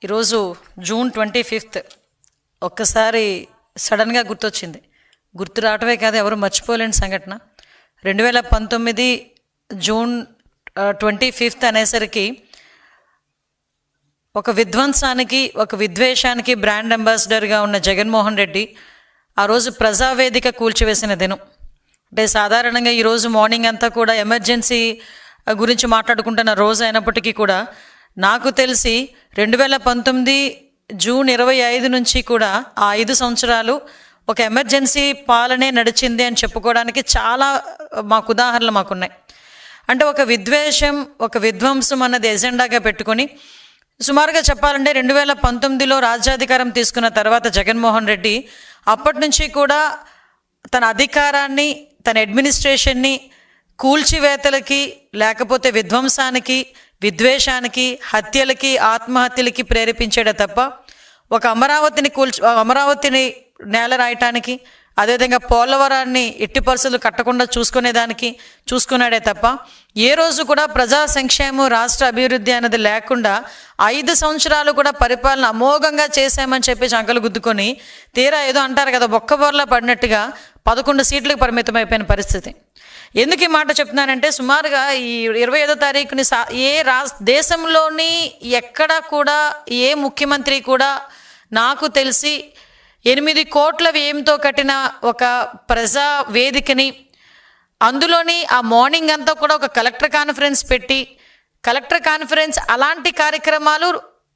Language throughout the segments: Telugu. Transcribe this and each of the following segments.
ఈరోజు జూన్ 25 ఒక్కసారి సడన్గా గుర్తొచ్చింది. గుర్తు రావటమే కాదు, ఎవరు మర్చిపోలేని సంఘటన. 2019 జూన్ 25 అనేసరికి ఒక విధ్వంసానికి, ఒక విద్వేషానికి బ్రాండ్ అంబాసిడర్గా ఉన్న జగన్మోహన్ రెడ్డి ఆ రోజు ప్రజావేదిక కూల్చివేసిన దినం. అంటే సాధారణంగా ఈరోజు మార్నింగ్ అంతా కూడా ఎమర్జెన్సీ గురించి మాట్లాడుకుంటున్న రోజు అయినప్పటికీ కూడా నాకు తెలిసి 2019 జూన్ 25 నుంచి కూడా ఆ 5 సంవత్సరాలు ఒక ఎమర్జెన్సీ పాలనే నడిచింది అని చెప్పుకోవడానికి చాలా ఉదాహరణలు మాకున్నాయి. అంటే ఒక విద్వేషం, ఒక విధ్వంసం అన్నది ఎజెండాగా పెట్టుకొని సుమారుగా చెప్పాలంటే 2019లో రాజ్యాధికారం తీసుకున్న తర్వాత జగన్మోహన్ రెడ్డి అప్పటి నుంచి కూడా తన అధికారాన్ని, తన అడ్మినిస్ట్రేషన్ని కూల్చివేతలకి, లేకపోతే విధ్వంసానికి, విద్వేషానికి, హత్యలకి, ఆత్మహత్యలకి ప్రేరేపించాడే తప్ప ఒక అమరావతిని నేల రాయటానికి, అదేవిధంగా పోలవరాన్ని ఎట్టి పరిస్థితులు కట్టకుండా చూసుకున్నాడే తప్ప ఏ రోజు కూడా ప్రజా సంక్షేమం, రాష్ట్ర అభివృద్ధి అనేది లేకుండా 5 సంవత్సరాలు కూడా పరిపాలన అమోఘంగా చేశామని చెప్పేసి అంకలు గుద్దుకొని తీరా ఏదో అంటారు కదా, బొక్కబోర్లా పడినట్టుగా 11 సీట్లకు పరిమితమైపోయిన పరిస్థితి. ఎందుకు ఈ మాట చెప్తున్నానంటే, సుమారుగా ఈ 25వ తారీఖుని దేశంలోని ఎక్కడ కూడా ఏ ముఖ్యమంత్రి కూడా నాకు తెలిసి 8 కోట్ల వ్యయంతో కట్టిన ఒక ప్రజా వేదికని, అందులోని ఆ మార్నింగ్ అంతా కూడా ఒక కలెక్టర్ కాన్ఫరెన్స్ పెట్టి, కలెక్టర్ కాన్ఫరెన్స్ అలాంటి కార్యక్రమాలు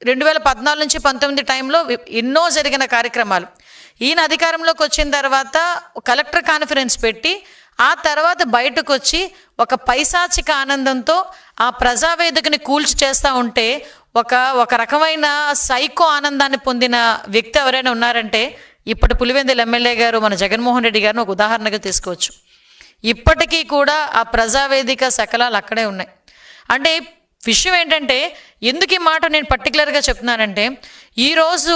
2014 నుంచి 19 టైంలో ఎన్నో జరిగిన కార్యక్రమాలు. ఈయన అధికారంలోకి వచ్చిన తర్వాత కలెక్టర్ కాన్ఫరెన్స్ పెట్టి ఆ తర్వాత బయటకు వచ్చి ఒక పైశాచిక ఆనందంతో ఆ ప్రజావేదికని కూల్చి చేస్తూ ఉంటే ఒక రకమైన సైకో ఆనందాన్ని పొందిన వ్యక్తి ఎవరైనా ఉన్నారంటే ఇప్పటి పులివెందుల ఎమ్మెల్యే గారు మన జగన్మోహన్ రెడ్డి గారిని ఒక ఉదాహరణగా తీసుకోవచ్చు. ఇప్పటికీ కూడా ఆ ప్రజావేదిక శకలాలు అక్కడే ఉన్నాయి. అంటే విషయం ఏంటంటే, ఎందుకు ఈ మాట నేను పర్టికులర్గా చెప్తున్నానంటే, ఈరోజు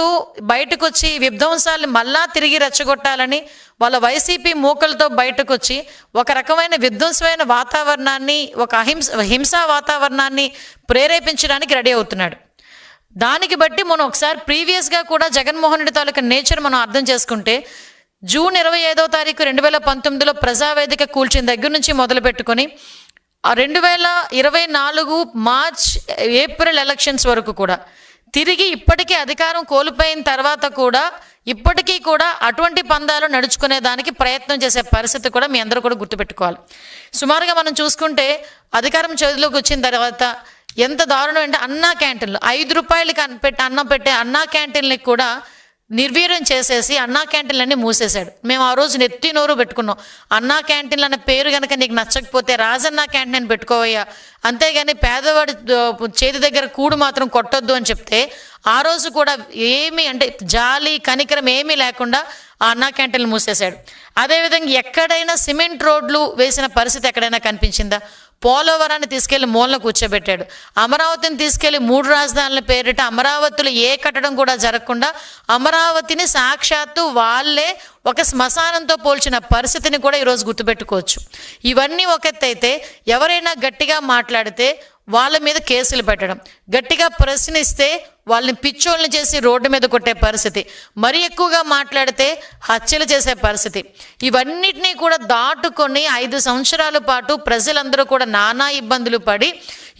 బయటకు వచ్చి విధ్వంసాలను మళ్ళా తిరిగి రెచ్చగొట్టాలని వాళ్ళ వైసీపీ మూకలతో బయటకు వచ్చి ఒక రకమైన విధ్వంసమైన వాతావరణాన్ని, ఒక హింసా వాతావరణాన్ని ప్రేరేపించడానికి రెడీ అవుతున్నాడు. దానికి బట్టి మనం ఒకసారి ప్రీవియస్గా కూడా జగన్మోహన్ రెడ్డి తాలూకా నేచర్ మనం అర్థం చేసుకుంటే, జూన్ 25వ తారీఖు 2019లో ప్రజావేదిక కూల్చిన దగ్గర నుంచి మొదలు పెట్టుకొని 2024 మార్చ్, ఏప్రిల్ ఎలక్షన్స్ వరకు కూడా తిరిగి ఇప్పటికీ అధికారం కోల్పోయిన తర్వాత కూడా ఇప్పటికీ కూడా అటువంటి పందాలు నడుచుకునే దానికి ప్రయత్నం చేసే పరిస్థితి కూడా మీ అందరూ కూడా గుర్తుపెట్టుకోవాలి. సుమారుగా మనం చూసుకుంటే అధికారం చేతిలోకి వచ్చిన తర్వాత ఎంత దారుణం అంటే, అన్నా క్యాంటీన్లు 5 రూపాయలకి అన్నం పెట్టే అన్నా క్యాంటీన్లకి కూడా నిర్వీర్యం చేసేసి అన్నా క్యాంటీన్లన్నీ మూసేశాడు. మేము ఆ రోజు నెత్తి నోరు పెట్టుకున్నాం, అన్నా క్యాంటీన్లు అన్న పేరు కనుక నీకు నచ్చకపోతే రాజన్నా క్యాంటీన్ అని పెట్టుకోవయ్యా, అంతేగాని పేదవాడి చేతి దగ్గర కూడు మాత్రం కొట్టొద్దు అని చెప్తే ఆ రోజు కూడా ఏమీ అంటే జాలి కనికరం ఏమీ లేకుండా ఆ అన్నా క్యాంటీన్లు మూసేశాడు. అదేవిధంగా ఎక్కడైనా సిమెంట్ రోడ్లు వేసిన పరిస్థితి ఎక్కడైనా కనిపించిందా? పోలవరాన్ని తీసుకెళ్లి మూలన కూర్చోబెట్టాడు. అమరావతిని తీసుకెళ్లి 3 రాజధానుల పేరిట అమరావతిలో ఏ కట్టడం కూడా జరగకుండా అమరావతిని సాక్షాత్తు వాళ్ళే ఒక శ్మశానంతో పోల్చిన పరిస్థితిని కూడా ఈరోజు గుర్తుపెట్టుకోవచ్చు. ఇవన్నీ ఒక ఎత్తు అయితే, ఎవరైనా గట్టిగా మాట్లాడితే వాళ్ళ మీద కేసులు పెట్టడం, గట్టిగా ప్రశ్నిస్తే వాళ్ళని పిచ్చోళ్ళని చేసి రోడ్డు మీద కొట్టే పరిస్థితి, మరీ ఎక్కువగా మాట్లాడితే హత్యలు చేసే పరిస్థితి, ఇవన్నిటినీ కూడా దాటుకొని 5 సంవత్సరాల పాటు ప్రజలందరూ కూడా నానా ఇబ్బందులు పడి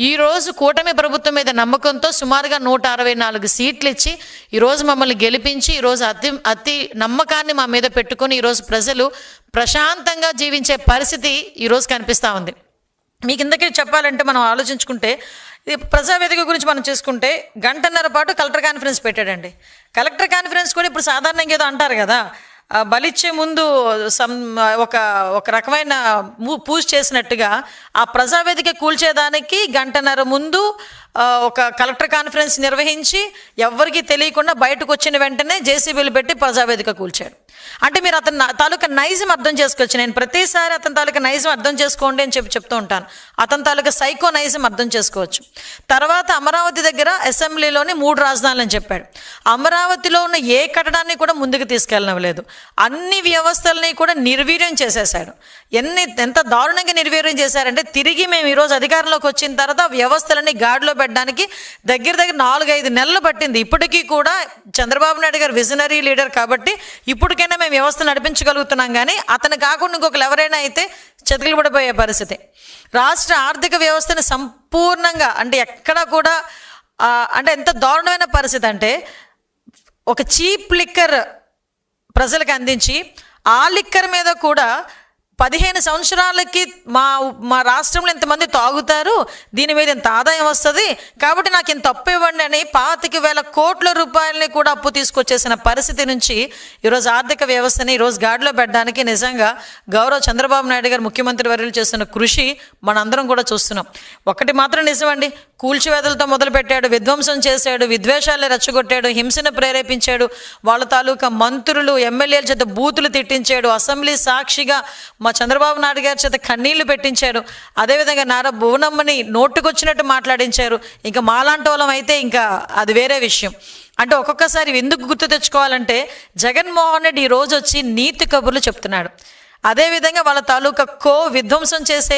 ఈరోజు కూటమి ప్రభుత్వం మీద నమ్మకంతో సుమారుగా 164 సీట్లు ఇచ్చి ఈరోజు మమ్మల్ని గెలిపించి ఈరోజు అతి నమ్మకాన్ని మా మీద పెట్టుకొని ఈరోజు ప్రజలు ప్రశాంతంగా జీవించే పరిస్థితి ఈరోజు కనిపిస్తూ ఉంది. మీకు ఇందకే చెప్పాలంటే, మనం ఆలోచించుకుంటే ప్రజావేదిక గురించి మనం చేసుకుంటే 1.5 గంటల పాటు కలెక్టర్ కాన్ఫరెన్స్ పెట్టాడండి. కలెక్టర్ కాన్ఫరెన్స్ కూడా ఇప్పుడు సాధారణంగా ఏదో అంటారు కదా, బలిచ్చే ముందు ఒక రకమైన పూజ చేసినట్టుగా ఆ ప్రజావేదిక కూల్చేదానికి 1.5 గంటల ముందు ఒక కలెక్టర్ కాన్ఫరెన్స్ నిర్వహించి ఎవరికి తెలియకుండా బయటకు వచ్చిన వెంటనే జేసీబీలు పెట్టి ప్రజావేదిక కూల్చాడు. అంటే మీరు అతని తాలూకా నైజం అర్థం చేసుకోవచ్చు. నేను ప్రతిసారి అతని తాలూకా నైజం అర్థం చేసుకోండి అని చెప్తూ ఉంటాను. అతని తాలూకా సైకో నైజం అర్థం చేసుకోవచ్చు. తర్వాత అమరావతి దగ్గర అసెంబ్లీలోని 3 రాజధానులు అని చెప్పాడు. అమరావతిలో ఉన్న ఏ కట్టడాన్ని కూడా ముందుకు తీసుకెళ్ళనవలేదు. అన్ని వ్యవస్థల్ని కూడా నిర్వీర్యం చేసేశాడు. ఎంత దారుణంగా నిర్వీర్యం చేశారంటే, తిరిగి మేము ఈరోజు అధికారంలోకి వచ్చిన తర్వాత వ్యవస్థలని గాడిలో పెట్టడానికి దగ్గర 4-5 నెలలు పట్టింది. ఇప్పటికీ కూడా చంద్రబాబు నాయుడు గారు విజనరీ లీడర్ కాబట్టి ఇప్పటికైనా మేము వ్యవస్థ నడిపించగలుగుతున్నాం. కానీ అతను కాకుండా ఇంకొకరు ఎవరైనా అయితే చతికిలు పడిపోయే పరిస్థితి. రాష్ట్ర ఆర్థిక వ్యవస్థని సంపూర్ణంగా అంటే ఎక్కడా కూడా అంటే ఎంత దారుణమైన పరిస్థితి అంటే ఒక చీప్ లిక్కర్ ప్రజలకు అందించి ఆ లిక్కర్ మీద కూడా 15 సంవత్సరాలకి మా రాష్ట్రంలో ఎంతమంది తాగుతారు, దీని మీద ఎంత ఆదాయం వస్తుంది కాబట్టి నాకు ఇంత అప్పు ఇవ్వండి అని 25,000 కోట్ల రూపాయలని కూడా అప్పు తీసుకొచ్చేసిన పరిస్థితి నుంచి ఈరోజు ఆర్థిక వ్యవస్థని ఈరోజు గాడిలో పెట్టడానికి నిజంగా గౌరవ చంద్రబాబు నాయుడు గారు ముఖ్యమంత్రి వర్యులు చేస్తున్న కృషి మనందరం కూడా చూస్తున్నాం. ఒకటి మాత్రం నిజమండి, కూల్చివేతలతో మొదలుపెట్టాడు, విధ్వంసం చేశాడు, విద్వేషాలు రెచ్చగొట్టాడు, హింసను ప్రేరేపించాడు, వాళ్ళ తాలూకా మంత్రులు ఎమ్మెల్యేల చేత బూతులు తిట్టించాడు, అసెంబ్లీ సాక్షిగా మా చంద్రబాబు నాయుడు గారి చేత కన్నీళ్లు పెట్టించాడు, అదేవిధంగా నారా భువనమ్మని నోటుకొచ్చినట్టు మాట్లాడించారు. ఇంకా మాలాంటి వాళ్ళం అయితే ఇంకా అది వేరే విషయం. అంటే ఒక్కొక్కసారి ఎందుకు గుర్తు తెచ్చుకోవాలంటే జగన్మోహన్ రెడ్డి ఈరోజు వచ్చి నీతి కబుర్లు చెప్తున్నాడు. అదేవిధంగా వాళ్ళ తాలూకా విధ్వంసం చేసే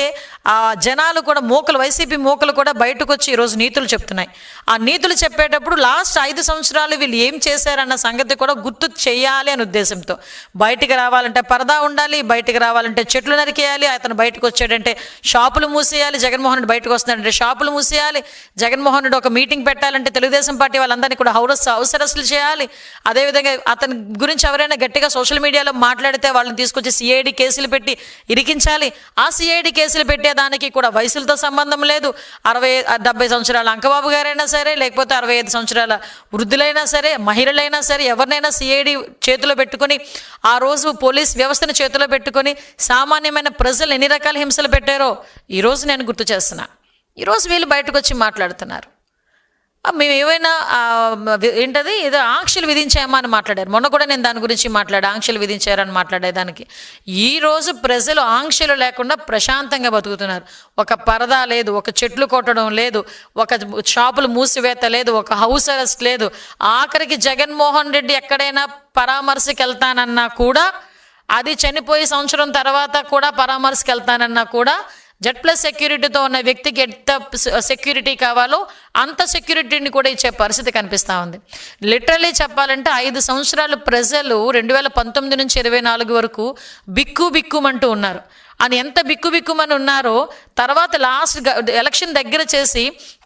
ఆ జనాలు కూడా వైసీపీ మూకలు కూడా బయటకు వచ్చి ఈరోజు నీతులు చెప్తున్నాయి. ఆ నీతులు చెప్పేటప్పుడు లాస్ట్ 5 సంవత్సరాలు వీళ్ళు ఏం చేశారన్న సంగతి కూడా గుర్తు చేయాలి అనే ఉద్దేశంతో బయటికి రావాలంటే పరదా ఉండాలి, బయటికి రావాలంటే చెట్లు నరికేయాలి, అతను బయటకు వచ్చాడంటే షాపులు మూసేయాలి, జగన్మోహన్ రెడ్డి బయటకు వస్తున్నాడంటే షాపులు మూసేయాలి, జగన్మోహన్ రెడ్డి ఒక మీటింగ్ పెట్టాలంటే తెలుగుదేశం పార్టీ వాళ్ళందరినీ కూడా హౌస్ అరెస్టులు చేయాలి. అదేవిధంగా అతని గురించి ఎవరైనా గట్టిగా సోషల్ మీడియాలో మాట్లాడితే వాళ్ళని తీసుకొచ్చి సిఐడి కేసులు పెట్టి ఇరికించాలి. ఆ సిఐడి కేసులు పెట్టేదానికి కూడా వయసులతో సంబంధం లేదు. 60-70 సంవత్సరాల అంకబాబు గారైనా సరే, లేకపోతే 65 సంవత్సరాల వృద్ధులైనా సరే, మహిళలైనా సరే, ఎవరినైనా సిఐడి చేతిలో పెట్టుకొని ఆ రోజు పోలీస్ వ్యవస్థను చేతిలో పెట్టుకొని సామాన్యమైన ప్రజలు ఎన్ని రకాల హింసలు పెట్టారో ఈరోజు నేను గుర్తు చేస్తున్నా. ఈరోజు వీళ్ళు బయటకు వచ్చి మాట్లాడుతున్నారు. మేము ఏమైనా ఏంటది ఏదో ఆంక్షలు విధించామా అని మాట్లాడారు. మొన్న కూడా నేను దాని గురించి ఆంక్షలు విధించారని మాట్లాడేదానికి. ఈరోజు ప్రజలు ఆంక్షలు లేకుండా ప్రశాంతంగా బతుకుతున్నారు. ఒక పరదా లేదు, ఒక చెట్లు కొట్టడం లేదు, ఒక షాపులు మూసివేత లేదు, ఒక హౌస్ అరెస్ట్ లేదు. ఆఖరికి జగన్మోహన్ రెడ్డి ఎక్కడైనా పరామర్శకి వెళ్తానన్నా కూడా, అది చనిపోయి సంవత్సరం తర్వాత కూడా పరామర్శకి వెళ్తానన్నా కూడా Z+ సెక్యూరిటీతో ఉన్న వ్యక్తికి ఎంత సెక్యూరిటీ కావాలో అంత సెక్యూరిటీని కూడా ఇచ్చే పరిస్థితి కనిపిస్తూ ఉంది. లిటరలీ చెప్పాలంటే 5 సంవత్సరాలు ప్రజలు 2019 నుంచి 24 వరకు బిక్కుమంటూ ఉన్నారు. అని ఎంత బిక్కుమని ఉన్నారో తర్వాత లాస్ట్ ఎలక్షన్ దగ్గర చేసి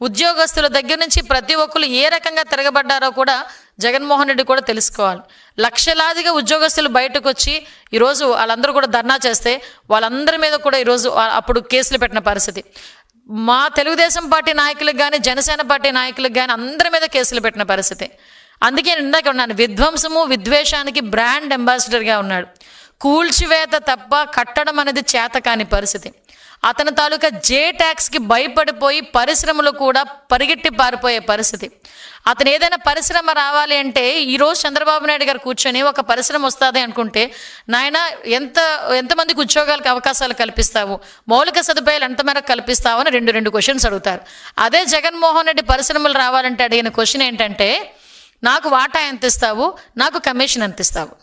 ఉద్యోగస్తుల దగ్గర నుంచి ప్రతి ఒక్కరు ఏ రకంగా తిరగబడ్డారో కూడా జగన్మోహన్ రెడ్డి కూడా తెలుసుకోవాలి. లక్షలాదిగా ఉద్యోగస్తులు బయటకు వచ్చి ఈరోజు వాళ్ళందరూ కూడా ధర్నా చేస్తే వాళ్ళందరి మీద కూడా ఈరోజు అప్పుడు కేసులు పెట్టిన పరిస్థితి. మా తెలుగుదేశం పార్టీ నాయకులకు కానీ, జనసేన పార్టీ నాయకులకు కానీ అందరి మీద కేసులు పెట్టిన పరిస్థితి. అందుకే ఇందాక ఉన్నాను, విధ్వంసము విద్వేషానికి బ్రాండ్ అంబాసిడర్గా ఉన్నాడు. కూల్చివేత తప్ప కట్టడం అనేది చేతకాని పరిస్థితి. అతని తాలూకా ట్యాక్స్కి భయపడిపోయి పరిశ్రమలు కూడా పరిగెట్టి పారిపోయే పరిస్థితి. అతను ఏదైనా పరిశ్రమ రావాలి అంటే ఈరోజు చంద్రబాబు నాయుడు గారు కూర్చొని ఒక పరిశ్రమ వస్తుంది అనుకుంటే, నాయన ఎంతమందికి ఉద్యోగాలకు అవకాశాలు కల్పిస్తావు, మౌలిక సదుపాయాలు ఎంత మేరకు కల్పిస్తావు అని రెండు క్వశ్చన్స్ అడుగుతారు. అదే జగన్మోహన్ రెడ్డి పరిశ్రమలు రావాలంటే అడిగిన క్వశ్చన్ ఏంటంటే, నాకు వాటా ఎంత ఇస్తావు, నాకు కమిషన్ ఎంత ఇస్తావు.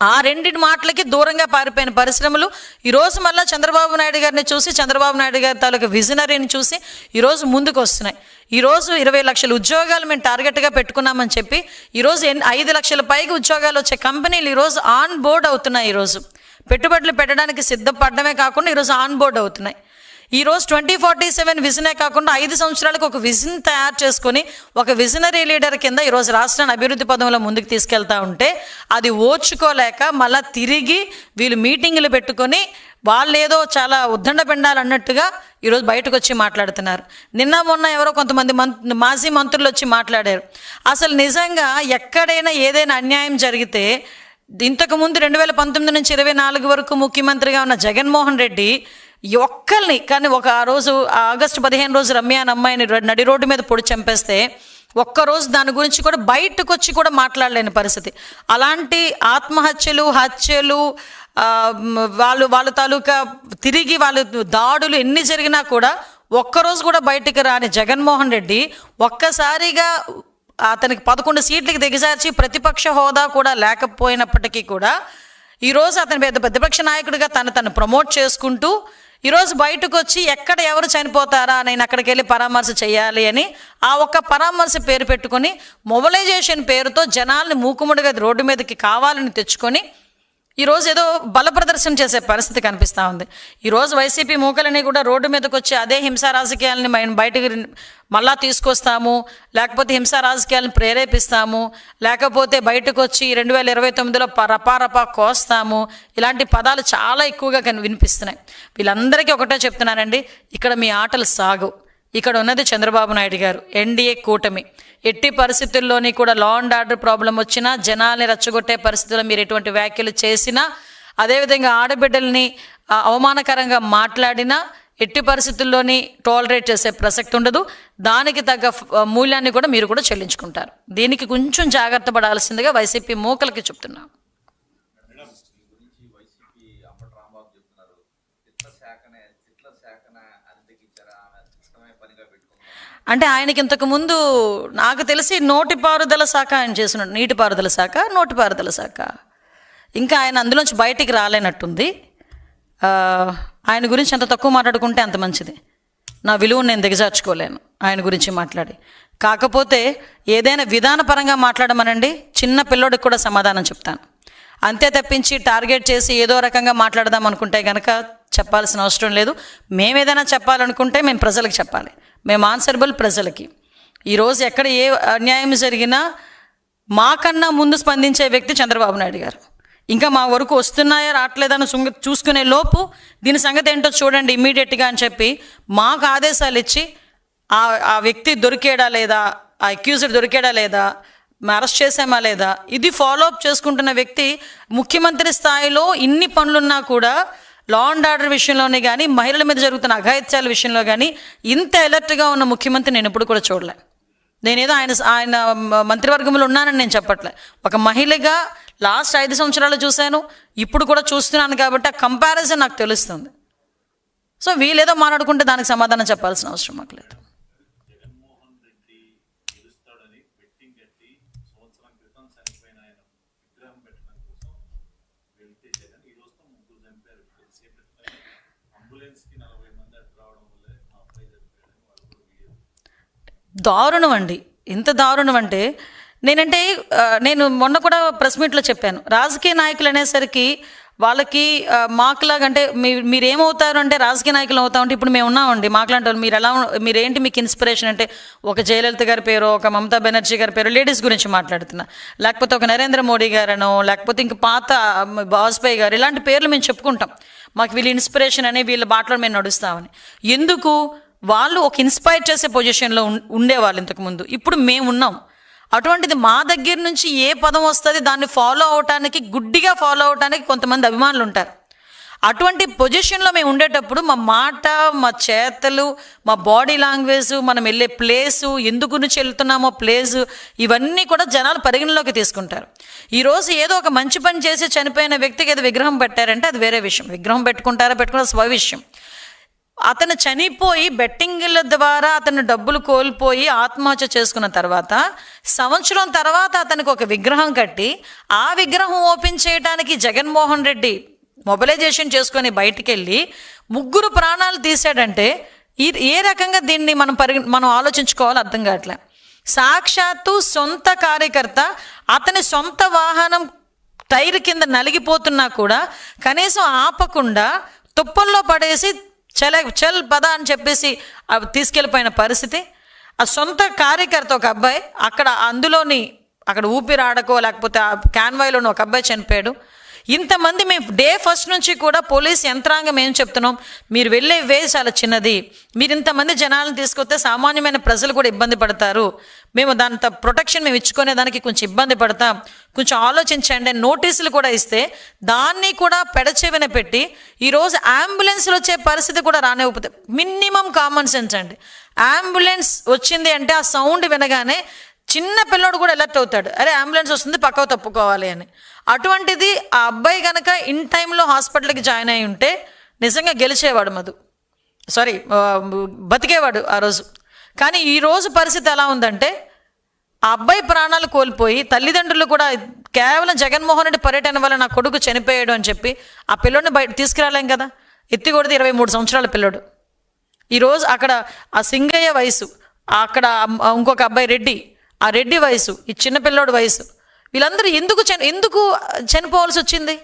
ఆ రెండింటి మాటలకి దూరంగా పారిపోయిన పరిశ్రమలు ఈరోజు మళ్ళీ చంద్రబాబు నాయుడు గారిని చూసి, చంద్రబాబు నాయుడు గారి తాలూకా విజనరీని చూసి ఈరోజు ముందుకు వస్తున్నాయి. ఈరోజు 20 లక్షల ఉద్యోగాలు మేము టార్గెట్గా పెట్టుకున్నామని చెప్పి ఈరోజు 5 లక్షల పైగా ఉద్యోగాలు వచ్చే కంపెనీలు ఈరోజు ఆన్ బోర్డ్ అవుతున్నాయి. ఈరోజు పెట్టుబడులు పెట్టడానికి సిద్ధపడమే కాకుండా ఈరోజు ఆన్ బోర్డ్ అవుతున్నాయి. ఈరోజు 2047 విజనే కాకుండా 5 సంవత్సరాలకు ఒక విజన్ తయారు చేసుకొని ఒక విజనరీ లీడర్ కింద ఈరోజు రాష్ట్రాన్ని అభివృద్ధి పదంలో ముందుకు తీసుకెళ్తా ఉంటే అది ఓర్చుకోలేక మళ్ళీ తిరిగి వీళ్ళు మీటింగులు పెట్టుకొని వాళ్ళు ఏదో చాలా ఉద్దండ పిండాలు అన్నట్టుగా ఈరోజు బయటకు వచ్చి మాట్లాడుతున్నారు. నిన్న మొన్న ఎవరో కొంతమంది మాజీ మంత్రులు వచ్చి మాట్లాడారు. అసలు నిజంగా ఎక్కడైనా ఏదైనా అన్యాయం జరిగితే ఇంతకుముందు 2019 నుంచి 24 వరకు ముఖ్యమంత్రిగా ఉన్న జగన్మోహన్ రెడ్డి ఒక్కరిని కానీ ఆ రోజు ఆగస్టు 15 రోజు రమ్య అనే అమ్మాయిని నడి రోడ్డు మీద పొడి చంపేస్తే ఒక్కరోజు దాని గురించి కూడా బయటకు వచ్చి కూడా మాట్లాడలేని పరిస్థితి. అలాంటి ఆత్మహత్యలు, హత్యలు, వాళ్ళ తాలూకా తిరిగి వాళ్ళు దాడులు ఎన్ని జరిగినా కూడా ఒక్కరోజు కూడా బయటికి రాని జగన్మోహన్ రెడ్డి ఒక్కసారిగా అతనికి 11 సీట్లకి దిగజార్చి ప్రతిపక్ష హోదా కూడా లేకపోయినప్పటికీ కూడా ఈరోజు అతని ప్రతిపక్ష నాయకుడిగా తను ప్రమోట్ చేసుకుంటూ ఈరోజు బయటకు వచ్చి ఎక్కడ ఎవరు చనిపోతారా నేను అక్కడికి వెళ్ళి పరామర్శ చేయాలి అని ఆ ఒక్క పరామర్శ పేరు పెట్టుకొని మొబిలైజేషన్ పేరుతో జనాల్ని మూకుముడిగా రోడ్డు మీదకి కావాలని తెచ్చుకొని ఈరోజు ఏదో బల ప్రదర్శన చేసే పరిస్థితి కనిపిస్తూ ఉంది. ఈరోజు వైసీపీ మూకలని కూడా రోడ్డు మీదకి వచ్చి అదే హింసా రాజకీయాలని బయటకు మళ్ళా తీసుకొస్తాము, లేకపోతే హింసా రాజకీయాలను ప్రేరేపిస్తాము, లేకపోతే బయటకు వచ్చి 2029లో రపా కోస్తాము, ఇలాంటి పదాలు చాలా ఎక్కువగా వినిపిస్తున్నాయి. వీళ్ళందరికీ ఒకటే చెప్తున్నానండి, ఇక్కడ మీ ఆటలు సాగు. ఇక్కడ ఉన్నది చంద్రబాబు నాయుడు గారు, ఎన్డీఏ కూటమి. ఎట్టి పరిస్థితుల్లోని కూడా లా అండ్ ఆర్డర్ ప్రాబ్లం వచ్చినా, జనాల్ని రెచ్చగొట్టే పరిస్థితుల్లో మీరు ఎటువంటి వ్యాఖ్యలు చేసినా, అదేవిధంగా ఆడబిడ్డల్ని అవమానకరంగా మాట్లాడినా ఎట్టి పరిస్థితుల్లోని టాలరేట్ చేసే ప్రసక్తి ఉండదు. దానికి తగ్గ మూల్యాన్ని కూడా మీరు కూడా చెల్లించుకుంటారు. దీనికి కొంచెం జాగ్రత్త పడాల్సిందిగా వైసీపీ మూకలకి చెప్తున్నాం. అంటే ఆయనకి ఇంతకుముందు నాకు తెలిసి నోటిపారుదల శాఖ ఆయన చేస్తున్నాడు. నీటిపారుదల శాఖ, నోటిపారుదల శాఖ. ఇంకా ఆయన అందులోంచి బయటికి రాలేనట్టుంది. ఆయన గురించి ఎంత తక్కువ మాట్లాడుకుంటే అంత మంచిది. నా విలువను నేను దిగజార్చుకోలేను ఆయన గురించి మాట్లాడి. కాకపోతే ఏదైనా విధానపరంగా మాట్లాడమనండి, చిన్న పిల్లోడికి కూడా సమాధానం చెప్తాను. అంతే తప్పించి టార్గెట్ చేసి ఏదో రకంగా మాట్లాడదాం అనుకుంటే కనుక చెప్పాల్సిన అవసరం లేదు. మేము ఏదైనా చెప్పాలనుకుంటే మేము ప్రజలకు చెప్పాలి. మేము ఆన్సరబుల్ ప్రజలకి. ఈరోజు ఎక్కడ ఏ అన్యాయం జరిగినా మాకన్నా ముందు స్పందించే వ్యక్తి చంద్రబాబు నాయుడు గారు. ఇంకా మా వరకు వస్తున్నాయా రావట్లేదని చూసుకునే లోపు దీని సంగతి ఏంటో చూడండి ఇమ్మీడియట్గా అని చెప్పి మాకు ఆదేశాలు ఇచ్చి ఆ వ్యక్తి దొరికేడా లేదా, ఆ అక్యూజ్డ్ దొరికేడా లేదా, అరెస్ట్ చేసామా లేదా, ఇది ఫాలోఅప్ చేసుకుంటున్న వ్యక్తి ముఖ్యమంత్రి స్థాయిలో ఇన్ని పనులున్నా కూడా లా అండ్ ఆర్డర్ విషయంలోనే కానీ, మహిళల మీద జరుగుతున్న అఘాయిత్యాల విషయంలో కానీ ఇంత అలర్ట్గా ఉన్న ముఖ్యమంత్రి నేను ఎప్పుడు కూడా చూడలే. నేనేదో ఆయన మంత్రివర్గంలో ఉన్నానని నేను చెప్పట్లే. ఒక మహిళగా లాస్ట్ 5 సంవత్సరాలు చూశాను, ఇప్పుడు కూడా చూస్తున్నాను కాబట్టి ఆ కంపారిజన్ నాకు తెలుస్తుంది. సో వీళ్ళేదో మాట్లాడుకుంటే దానికి సమాధానం చెప్పాల్సిన అవసరం మాకు లేదు. దారుణం అండి, ఎంత దారుణం అంటే నేను మొన్న కూడా ప్రెస్ మీట్లో చెప్పాను, రాజకీయ నాయకులు అనేసరికి వాళ్ళకి మాకులాగా అంటే మీరేమవుతారు అంటే రాజకీయ నాయకులు అవుతామంటే ఇప్పుడు మేము ఉన్నామండి. మాకులాంటి వాళ్ళు మీరేంటి మీకు ఇన్స్పిరేషన్ అంటే ఒక జయలలిత గారి పేరు, ఒక మమతా బెనర్జీ గారి పేరు, లేడీస్ గురించి మాట్లాడుతున్నా, లేకపోతే ఒక నరేంద్ర మోడీ గారనో, లేకపోతే ఇంక పాత వాజ్పేయి గారు, ఇలాంటి పేర్లు మేము చెప్పుకుంటాం. మాకు వీళ్ళు ఇన్స్పిరేషన్ అని వీళ్ళ బాటలో మేము నడుస్తామని. ఎందుకు? వాళ్ళు ఒక ఇన్స్పైర్ చేసే పొజిషన్లో ఉండేవాళ్ళు ఇంతకుముందు. ఇప్పుడు మేము ఉన్నాం. అటువంటిది మా దగ్గర నుంచి ఏ పదం వస్తుంది దాన్ని ఫాలో అవటానికి, గుడ్డిగా ఫాలో అవటానికి కొంతమంది అభిమానులు ఉంటారు. అటువంటి పొజిషన్లో మేము ఉండేటప్పుడు మా మాట, మా చేతలు, మా బాడీ లాంగ్వేజ్, మనం వెళ్ళే ప్లేసు, ఎందుకు నుంచి వెళ్తున్నామో ప్లేసు, ఇవన్నీ కూడా జనాలు పరిగణలోకి తీసుకుంటారు. ఈరోజు ఏదో ఒక మంచి పని చేసి చనిపోయిన వ్యక్తికి ఏదో విగ్రహం పెట్టారంటే అది వేరే విషయం. విగ్రహం పెట్టుకుంటారా స్వ విషయం. అతను చనిపోయి బెట్టింగ్ల ద్వారా అతను డబ్బులు కోల్పోయి ఆత్మహత్య చేసుకున్న తర్వాత సంవత్సరం తర్వాత అతనికి ఒక విగ్రహం కట్టి ఆ విగ్రహం ఓపెన్ చేయడానికి జగన్మోహన్ రెడ్డి మొబిలైజేషన్ చేసుకొని బయటికి వెళ్ళి 3 ప్రాణాలు తీసాడంటే ఏ రకంగా దీన్ని మనం ఆలోచించుకోవాలో అర్థం కావట్లే. సాక్షాత్తు సొంత కార్యకర్త అతని సొంత వాహనం టైర్ కింద నలిగిపోతున్నా కూడా కనీసం ఆపకుండా తుప్పల్లో పడేసి చల్ పద అని చెప్పేసి తీసుకెళ్ళిపోయిన పరిస్థితి. ఆ సొంత కార్యకర్త ఒక అబ్బాయి అక్కడ ఊపిరాడకో లేకపోతే ఆ క్యాన్వాయ్లోని ఒక అబ్బాయి చనిపోయాడు. ఇంతమంది మేము డే ఫస్ట్ నుంచి కూడా పోలీస్ యంత్రాంగం ఏం చెప్తున్నాం, మీరు వెళ్ళే వే చాలా చిన్నది, మీరు ఇంతమంది జనాలను తీసుకొస్తే సామాన్యమైన ప్రజలు కూడా ఇబ్బంది పడతారు, మేము దాని ప్రొటెక్షన్ మేము ఇచ్చుకునే దానికి కొంచెం ఇబ్బంది పడతాం, కొంచెం ఆలోచించండి. నోటీసులు కూడా ఇస్తే దాన్ని కూడా పెడచెవిన పెట్టి ఈరోజు అంబులెన్స్లు వచ్చే పరిస్థితి కూడా రానివ్వకపోతే మినిమం కామన్ సెన్స్ అండి. అంబులెన్స్ వచ్చింది అంటే ఆ సౌండ్ వినగానే చిన్న పిల్లోడు కూడా అలర్ట్ అవుతాడు, అరే అంబులెన్స్ వస్తుంది పక్కకు తప్పుకోవాలి అని. అటువంటిది ఆ అబ్బాయి కనుక ఇన్ టైంలో హాస్పిటల్కి జాయిన్ అయి ఉంటే నిజంగా గెలిచేవాడు, బతికేవాడు ఆ రోజు. కానీ ఈరోజు పరిస్థితి ఎలా ఉందంటే ఆ అబ్బాయి ప్రాణాలు కోల్పోయి తల్లిదండ్రులు కూడా కేవలం జగన్మోహన్ రెడ్డి పర్యటన వల్ల నా కొడుకు చనిపోయాడు అని చెప్పి ఆ పిల్లోడిని బయట తీసుకురాలేం కదా. ఎత్తి కొడితే 23 సంవత్సరాల పిల్లడు. ఈరోజు అక్కడ ఆ సింగయ్య వయసు, అక్కడ ఇంకొక అబ్బాయి రెడ్డి, ఆ రెడ్డి వయసు, ఈ చిన్నపిల్లోడు వయసు, వీళ్ళందరూ ఎందుకు చనిపోవాల్సి వచ్చింది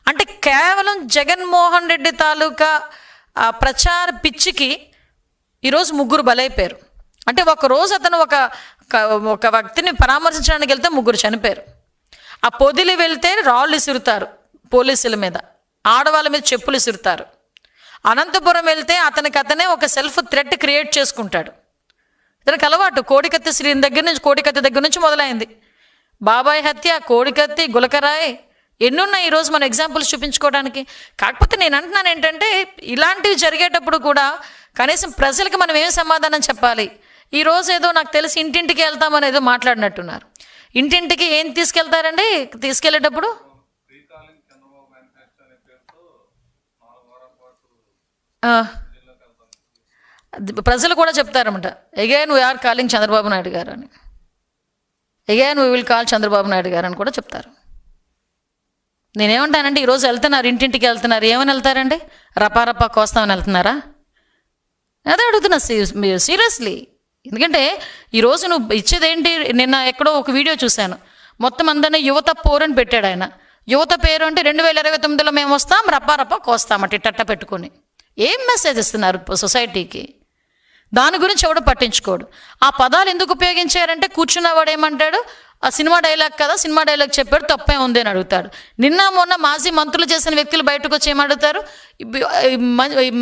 అంటే కేవలం జగన్మోహన్ రెడ్డి తాలూకా ప్రచార పిచ్చికి ఈరోజు 3 బలైపోయారు. అంటే ఒకరోజు అతను ఒక వ్యక్తిని పరామర్శించడానికి వెళ్తే 3 చనిపోయారు. ఆ పొదిలి వెళ్తే రాళ్ళు ఇసురుతారు పోలీసుల మీద, ఆడవాళ్ళ మీద చెప్పులు ఇసురుతారు. అనంతపురం వెళ్తే అతనే ఒక సెల్ఫ్ థ్రెట్ క్రియేట్ చేసుకుంటాడు. ఇతనికి అలవాటు. కోడికత్తి కోడికత్తి దగ్గర నుంచి మొదలైంది. బాబాయ్ హత్య, కోడికత్తి, గులకరాయ్ ఎన్నున్నాయి ఈరోజు మనం ఎగ్జాంపుల్స్ చూపించుకోవడానికి. కాకపోతే నేను అంటున్నాను ఏంటంటే ఇలాంటివి జరిగేటప్పుడు కూడా కనీసం ప్రజలకు మనం ఏం సమాధానం చెప్పాలి. ఈరోజు ఏదో నాకు తెలిసి ఇంటింటికి వెళ్తామని ఏదో మాట్లాడినట్టున్నారు. ఇంటింటికి ఏం తీసుకెళ్తారండి? తీసుకెళ్లేటప్పుడు ప్రజలు కూడా చెప్తారన్నమాట, again we are calling Chandrababu Naidu garu అని, again we will call Chandrababu Naidu garu అని కూడా చెప్తారు. నేనేమంటానంటే ఈరోజు వెళ్తున్నారు, ఇంటింటికి వెళ్తున్నారు, ఏమని వెళ్తారండి? రపారపా కోస్తామని వెళ్తున్నారా? అదే అడుగుతున్నా సీరియస్లీ. ఎందుకంటే ఈరోజు నువ్వు ఇచ్చేదేంటి? నిన్న ఎక్కడో ఒక వీడియో చూశాను, మొత్తం అందరినీ యువత పోరని పెట్టాడు ఆయన. యువత పేరు అంటే 2029లో మేము వస్తాం, రపారపా కోస్తామట ఇట్ట పెట్టుకొని. ఏం మెసేజ్ ఇస్తున్నారు సొసైటీకి? దాని గురించి ఎవడు పట్టించుకోడు. ఆ పదాలు ఎందుకు ఉపయోగించారంటే కూర్చున్నవాడు ఏమంటాడు, ఆ సినిమా డైలాగ్ కదా, సినిమా డైలాగ్ చెప్పాడు, తప్పే ఉంది అని అడుగుతాడు. నిన్న మొన్న మాజీ మంత్రులు చేసిన వ్యక్తులు బయటకు వచ్చి ఏమడుగుతారు,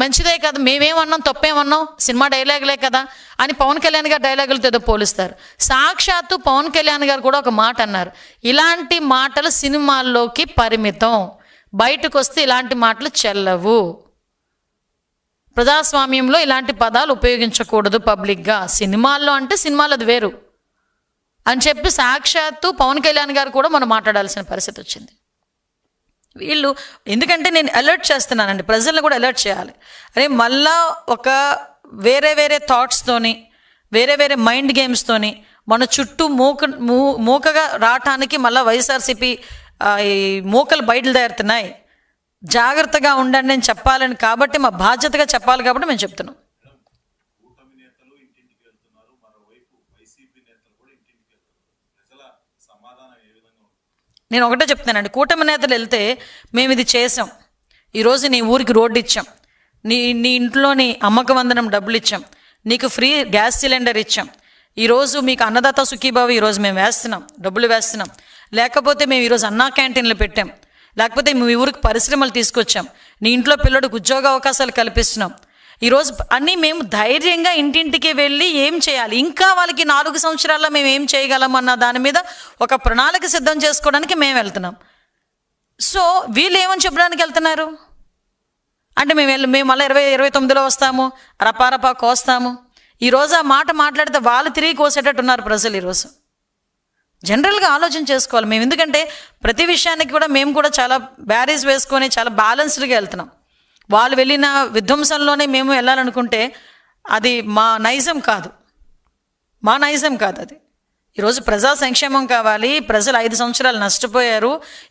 మంచిదే కదా, మేమేమన్నాం, తప్పేమన్నాం, సినిమా డైలాగులే కదా అని పవన్ కళ్యాణ్ గారు డైలాగులతో ఏదో పోలుస్తారు. సాక్షాత్తు పవన్ కళ్యాణ్ గారు కూడా ఒక మాట అన్నారు, ఇలాంటి మాటలు సినిమాల్లోకి పరిమితం, బయటకు వస్తే ఇలాంటి మాటలు చెల్లవు, ప్రజాస్వామ్యంలో ఇలాంటి పదాలు ఉపయోగించకూడదు పబ్లిక్గా, సినిమాల్లో అంటే సినిమాలు అది వేరు అని చెప్పి సాక్షాత్తు పవన్ కళ్యాణ్ గారు కూడా మనం మాట్లాడాల్సిన పరిస్థితి వచ్చింది. వీళ్ళు ఎందుకంటే నేను అలర్ట్ చేస్తున్నానండి, ప్రజలను కూడా అలర్ట్ చేయాలి. అరే మళ్ళా ఒక వేరే థాట్స్తోని, వేరే మైండ్ గేమ్స్తోని మన చుట్టూ మూకగా రావటానికి మళ్ళీ వైఎస్ఆర్సీపీ ఈ మూకలు బయలుదేరుతున్నాయి. జాగ్రత్తగా ఉండండి అని చెప్పాలని, కాబట్టి మా బాధ్యతగా చెప్పాలి కాబట్టి మేము చెప్తున్నాం. నేను ఒకటే చెప్తానండి, కూటమి నేతలు వెళ్తే మేము ఇది చేసాం, ఈరోజు నీ ఊరికి రోడ్డు ఇచ్చాం, నీ ఇంట్లోని అమ్మక వందనం డబ్బులు ఇచ్చాం, నీకు ఫ్రీ గ్యాస్ సిలిండర్ ఇచ్చాం, ఈరోజు మీకు అన్నదాత సుఖీభావ ఈరోజు మేము వేస్తున్నాం, డబ్బులు వేస్తున్నాం, లేకపోతే మేము ఈరోజు అన్నా క్యాంటీన్లు పెట్టాం, లేకపోతే మీ ఊరికి పరిశ్రమలు తీసుకొచ్చాం, నీ ఇంట్లో పిల్లడికి ఉద్యోగ అవకాశాలు కల్పిస్తున్నాం, ఈరోజు అన్నీ మేము ధైర్యంగా ఇంటింటికి వెళ్ళి ఏం చేయాలి, ఇంకా వాళ్ళకి 4 సంవత్సరాల్లో మేము ఏం చేయగలం అన్న దాని మీద ఒక ప్రణాళిక సిద్ధం చేసుకోవడానికి మేము వెళ్తున్నాం. సో వీళ్ళు ఏమని చెప్పడానికి వెళ్తున్నారు అంటే మేము మళ్ళీ 2029లో వస్తాము, రపారపా కోస్తాము. ఈరోజు ఆ మాట మాట్లాడితే వాళ్ళు తిరిగి కోసేటట్టు ఉన్నారు ప్రజలు. ఈరోజు జనరల్గా ఆలోచన చేసుకోవాలి మేము, ఎందుకంటే ప్రతి విషయానికి కూడా మేము కూడా చాలా బ్యారేజ్ వేసుకొని చాలా బ్యాలెన్స్డ్గా వెళ్తున్నాం. వాళ్ళు వెళ్ళిన విధ్వంసంలోనే మేము వెళ్ళాలనుకుంటే అది మా నైజం కాదు అది. ఈరోజు ప్రజా సంక్షేమం కావాలి. ప్రజలు 5 సంవత్సరాలు నష్టపోయారు,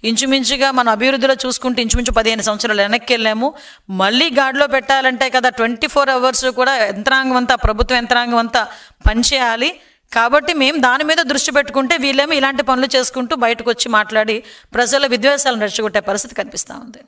ఇంచుమించుగా మన అభివృద్ధిలో చూసుకుంటే ఇంచుమించు 15 సంవత్సరాలు వెనక్కి వెళ్ళాము. మళ్ళీ గాడిలో పెట్టాలంటే కదా 24 hours కూడా యంత్రాంగం అంతా, ప్రభుత్వ యంత్రాంగం అంతా పనిచేయాలి. కాబట్టి మేము దాని మీద దృష్టి పెట్టుకుంటే వీళ్ళేమో ఇలాంటి పనులు చేసుకుంటూ బయటకు వచ్చి మాట్లాడి ప్రజల విద్వేషాలను రెచ్చగొట్టే పరిస్థితి కనిపిస్తూ ఉంది.